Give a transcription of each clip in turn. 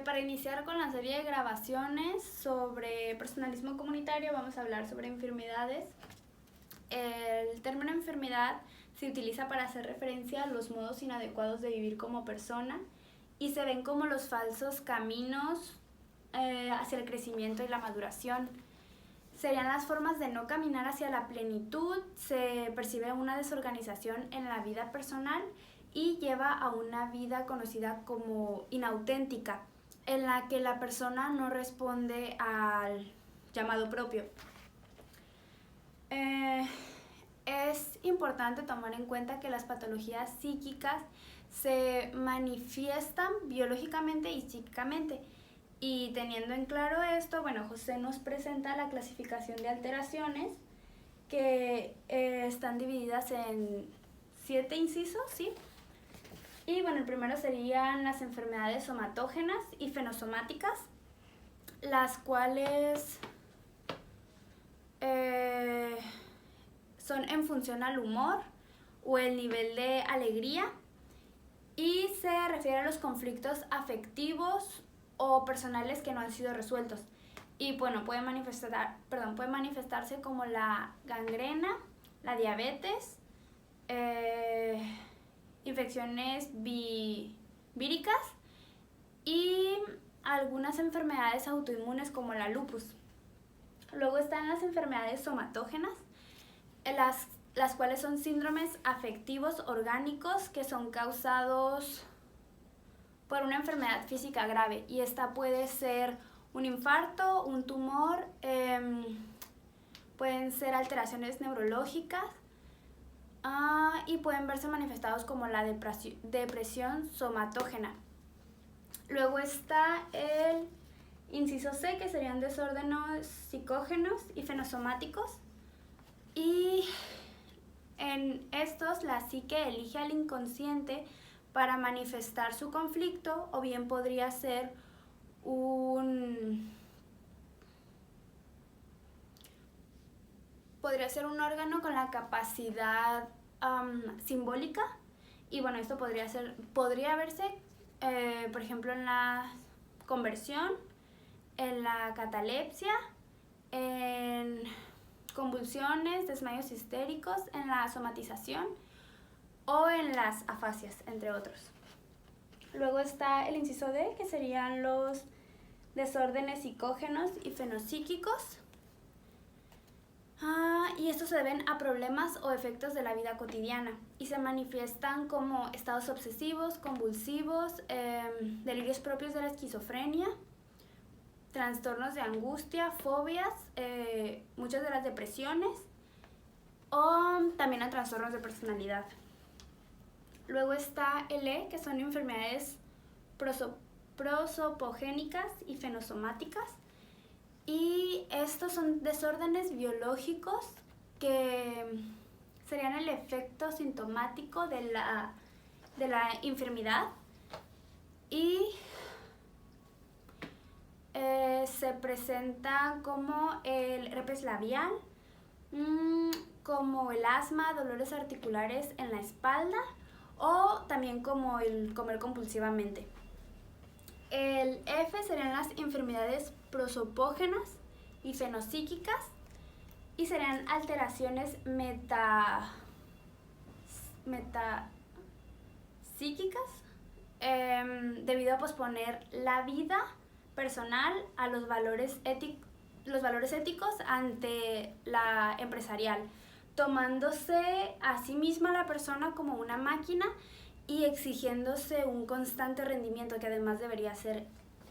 Para iniciar con la serie de grabaciones sobre personalismo comunitario, vamos a hablar sobre enfermedades. El término enfermedad se utiliza para hacer referencia a los modos inadecuados de vivir como persona y se ven como los falsos caminos hacia el crecimiento y la maduración. Serían las formas de no caminar hacia la plenitud, se percibe una desorganización en la vida personal y lleva a una vida conocida como inauténtica, en la que la persona no responde al llamado propio. Es importante tomar en cuenta que las patologías psíquicas se manifiestan biológicamente y psíquicamente. Y teniendo en claro esto, bueno, José nos presenta la clasificación de alteraciones que están divididas en 7 incisos, ¿sí? Y bueno, el primero serían las enfermedades somatógenas y fenosomáticas, las cuales son en función al humor o el nivel de alegría y se refiere a los conflictos afectivos o personales que no han sido resueltos. Y bueno, puede manifestarse como la gangrena, la diabetes, infecciones víricas y algunas enfermedades autoinmunes como la lupus. Luego están las enfermedades somatógenas, las cuales son síndromes afectivos orgánicos que son causados por una enfermedad física grave, y esta puede ser un infarto, un tumor, pueden ser alteraciones neurológicas y pueden verse manifestados como la depresión somatógena. Luego está el inciso C, que serían desórdenes psicógenos y fenosomáticos, y en estos la psique elige al inconsciente para manifestar su conflicto, o bien podría ser un órgano con la capacidad simbólica. Y bueno, esto podría verse por ejemplo en la conversión, en la catalepsia, en convulsiones, desmayos histéricos, en la somatización o en las afasias, entre otros. Luego está el inciso D, que serían los desórdenes psicógenos y fenopsíquicos. Y estos se deben a problemas o efectos de la vida cotidiana y se manifiestan como estados obsesivos, convulsivos, delirios propios de la esquizofrenia, trastornos de angustia, fobias, muchas de las depresiones o también a trastornos de personalidad. Luego está el E, que son enfermedades prosopogénicas y fenosomáticas. Y estos son desórdenes biológicos que serían el efecto sintomático de la enfermedad y se presenta como el herpes labial, como el asma, dolores articulares en la espalda o también como el comer compulsivamente. El F serían las enfermedades prosopógenas y fenopsíquicas y serían alteraciones metapsíquicas debido a posponer la vida personal a los valores éticos ante la empresarial, tomándose a sí misma la persona como una máquina y exigiéndose un constante rendimiento que además debería ser,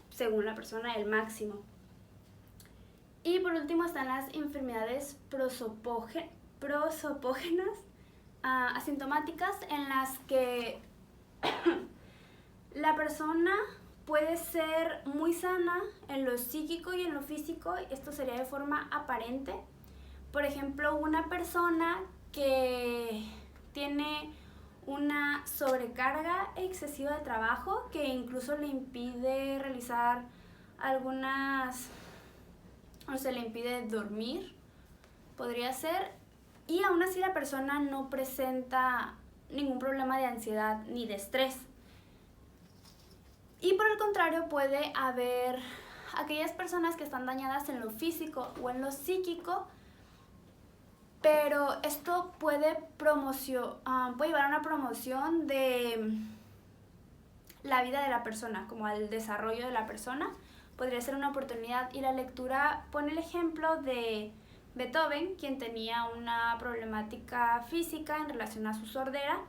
según la persona, el máximo. Y por último están las enfermedades prosopógenas asintomáticas, en las que la persona puede ser muy sana en lo psíquico y en lo físico. Esto sería de forma aparente. Por ejemplo, una persona que tiene una sobrecarga excesiva de trabajo que incluso le impide realizar le impide dormir, podría ser, y aún así la persona no presenta ningún problema de ansiedad ni de estrés. Y por el contrario, puede haber aquellas personas que están dañadas en lo físico o en lo psíquico, pero esto puede llevar a una promoción de la vida de la persona, como al desarrollo de la persona. Podría ser una oportunidad. Y la lectura pone el ejemplo de Beethoven, quien tenía una problemática física en relación a su sordera,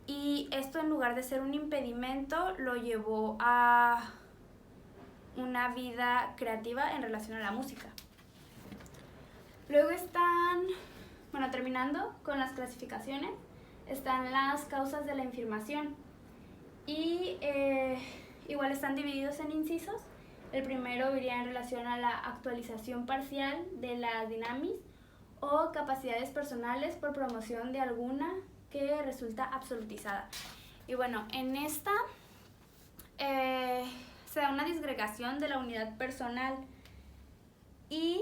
y esto, en lugar de ser un impedimento, lo llevó a una vida creativa en relación a la música. Luego terminando con las clasificaciones, están las causas de la infirmación. Y igual están divididos en incisos. El primero iría en relación a la actualización parcial de la dinamis o capacidades personales por promoción de alguna que resulta absolutizada. Y bueno, en esta se da una disgregación de la unidad personal y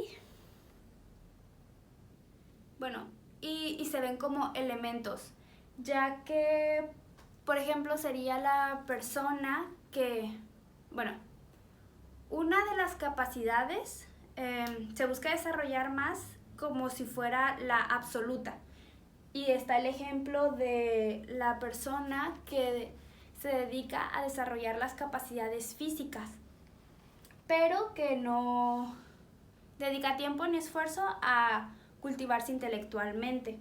se ven como elementos, ya que, por ejemplo, sería la persona que, una de las capacidades se busca desarrollar más como si fuera la absoluta. Y está el ejemplo de la persona que se dedica a desarrollar las capacidades físicas, pero que no dedica tiempo ni esfuerzo a cultivarse intelectualmente.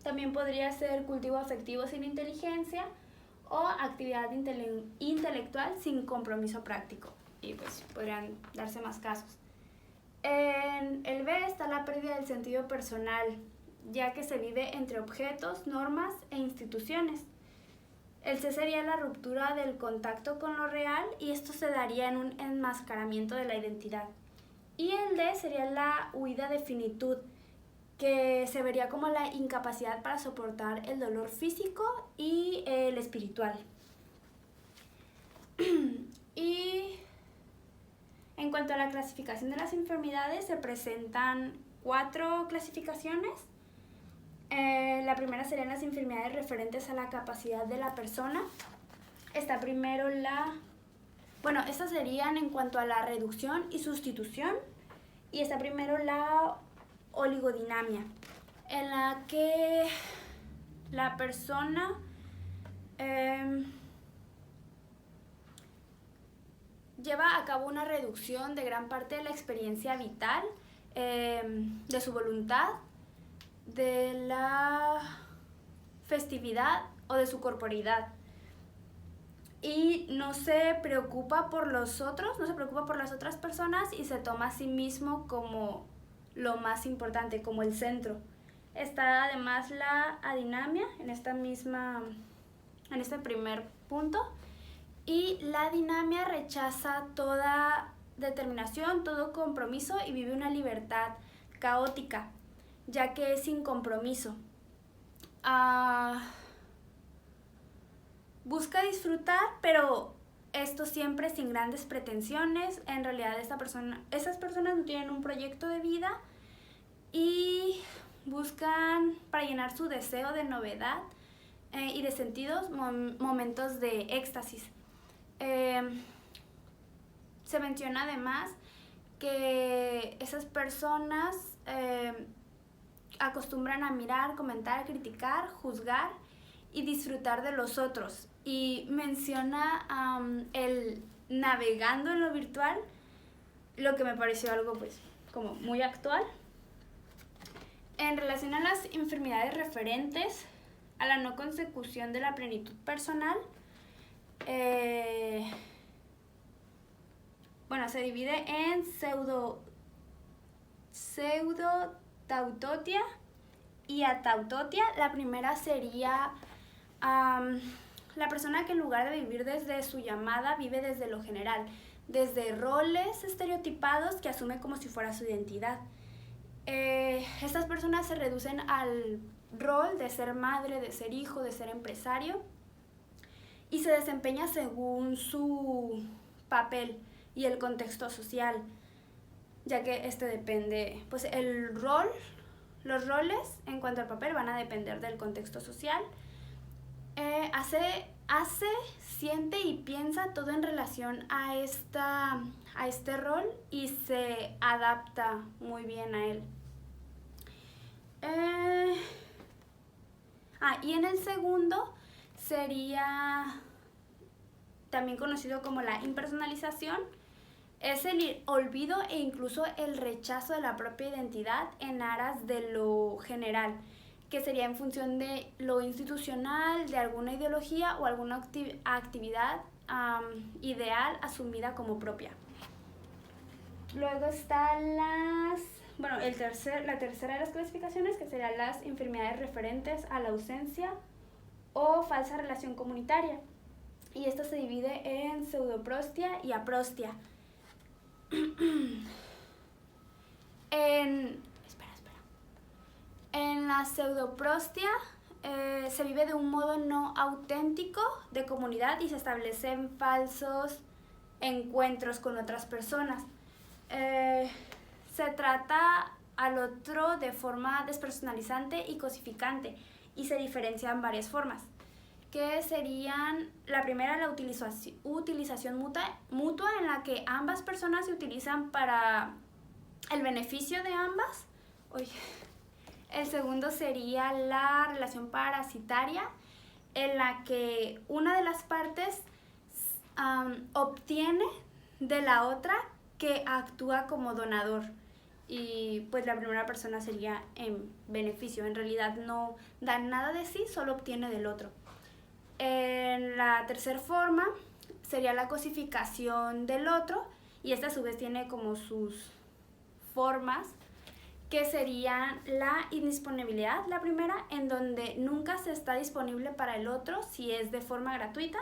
También podría ser cultivo afectivo sin inteligencia o actividad intelectual sin compromiso práctico. Y pues podrían darse más casos. En el B está la pérdida del sentido personal, ya que se vive entre objetos, normas e instituciones. El C sería la ruptura del contacto con lo real, y esto se daría en un enmascaramiento de la identidad. Y el D sería la huida de finitud, que se vería como la incapacidad para soportar el dolor físico y el espiritual. Y en cuanto a la clasificación de las enfermedades, se presentan 4 clasificaciones. La primera serían las enfermedades referentes a la capacidad de la persona. Está primero estas serían en cuanto a la reducción y sustitución. Y está primero la oligodinamia, en la que la persona lleva a cabo una reducción de gran parte de la experiencia vital, de su voluntad, de la festividad o de su corporeidad. Y no se preocupa por los otros, no se preocupa por las otras personas, y se toma a sí mismo como lo más importante, como el centro. Está además la adinamia en este primer punto. Y la dinamia rechaza toda determinación, todo compromiso, y vive una libertad caótica, ya que es sin compromiso. Busca disfrutar, pero esto siempre sin grandes pretensiones. En realidad esas personas no tienen un proyecto de vida y buscan, para llenar su deseo de novedad y de sentidos, momentos de éxtasis. Se menciona además que esas personas acostumbran a mirar, comentar, criticar, juzgar y disfrutar de los otros. Y menciona el navegando en lo virtual, lo que me pareció algo pues como muy actual. En relación a las enfermedades referentes a la no consecución de la plenitud personal, se divide en pseudotautotia y atautotia. La primera sería la persona que, en lugar de vivir desde su llamada, vive desde lo general, desde roles estereotipados que asume como si fuera su identidad. Estas personas se reducen al rol de ser madre, de ser hijo, de ser empresario, y se desempeña según su papel y el contexto social, ya que depende, pues los roles en cuanto al papel van a depender del contexto social. Hace hace, siente y piensa todo en relación a este rol y se adapta muy bien a él. Y en el segundo sería también conocido como la impersonalización. Es el olvido e incluso el rechazo de la propia identidad en aras de lo general, que sería en función de lo institucional, de alguna ideología o alguna actividad ideal asumida como propia. Luego está la tercera de las clasificaciones, que serían las enfermedades referentes a la ausencia o falsa relación comunitaria. Y esta se divide en pseudoprostia y aprostia. En la pseudoprostia se vive de un modo no auténtico de comunidad y se establecen falsos encuentros con otras personas. Se trata al otro de forma despersonalizante y cosificante y se diferencian varias formas, que serían la primera, la utilización mutua, en la que ambas personas se utilizan para el beneficio de ambas. El segundo sería la relación parasitaria, en la que una de las partes obtiene de la otra, que actúa como donador, y pues la primera persona sería en beneficio, en realidad no da nada de sí, solo obtiene del otro. En la tercera forma sería la cosificación del otro, y esta a su vez tiene como sus formas, que serían la indisponibilidad, la primera, en donde nunca se está disponible para el otro si es de forma gratuita.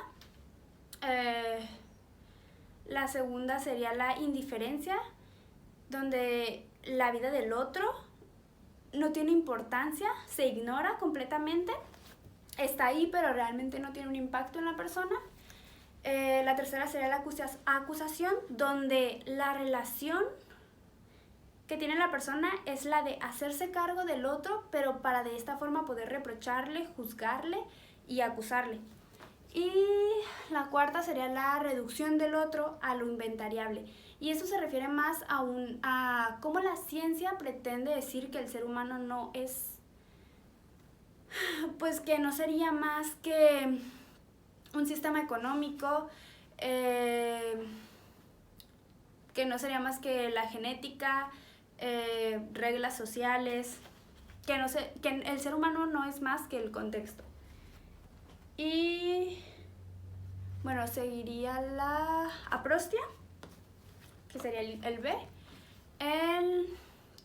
La segunda sería la indiferencia, donde la vida del otro no tiene importancia, se ignora completamente, está ahí pero realmente no tiene un impacto en la persona. La tercera sería la acusación, donde la relación que tiene la persona es la de hacerse cargo del otro, pero para de esta forma poder reprocharle, juzgarle y acusarle. Y la cuarta sería la reducción del otro a lo inventariable. Y esto se refiere más a cómo la ciencia pretende decir que el ser humano no es, pues que no sería más que un sistema económico, que no sería más que la genética, reglas sociales, que el ser humano no es más que el contexto. Y bueno, seguiría la aprostia, que sería el B,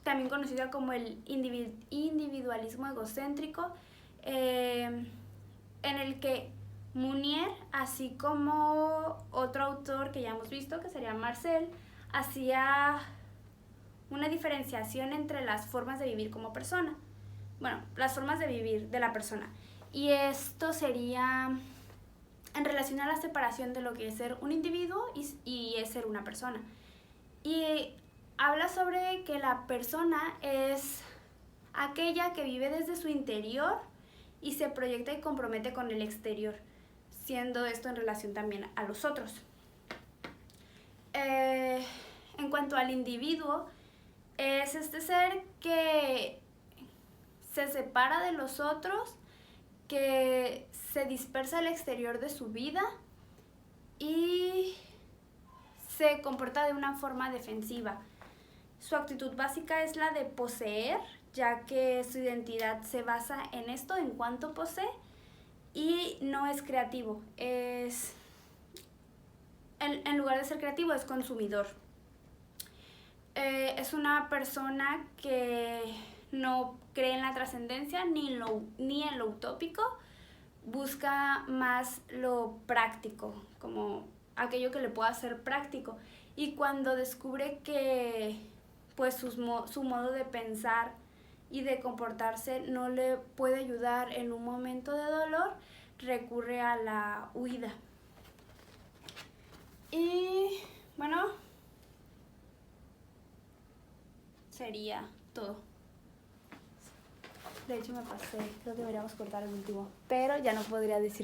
también conocido como el individualismo egocéntrico, en el que Mounier, así como otro autor que ya hemos visto, que sería Marcel, hacía una diferenciación entre las formas de vivir como persona. Bueno, las formas de vivir de la persona. Y esto sería en relación a la separación de lo que es ser un individuo y es ser una persona. Y habla sobre que la persona es aquella que vive desde su interior y se proyecta y compromete con el exterior, siendo esto en relación también a los otros. En cuanto al individuo, es este ser que se separa de los otros, que se dispersa al exterior de su vida y se comporta de una forma defensiva. Su actitud básica es la de poseer, ya que su identidad se basa en esto, en cuanto posee, y no es creativo. En lugar de ser creativo, es consumidor. Es una persona que no cree en la trascendencia ni en lo utópico, busca más lo práctico, como aquello que le pueda ser práctico. Y cuando descubre que pues su modo de pensar y de comportarse no le puede ayudar en un momento de dolor, recurre a la huida. Y bueno, sería todo. De hecho me pasé, creo que deberíamos cortar el último, pero ya no podría decir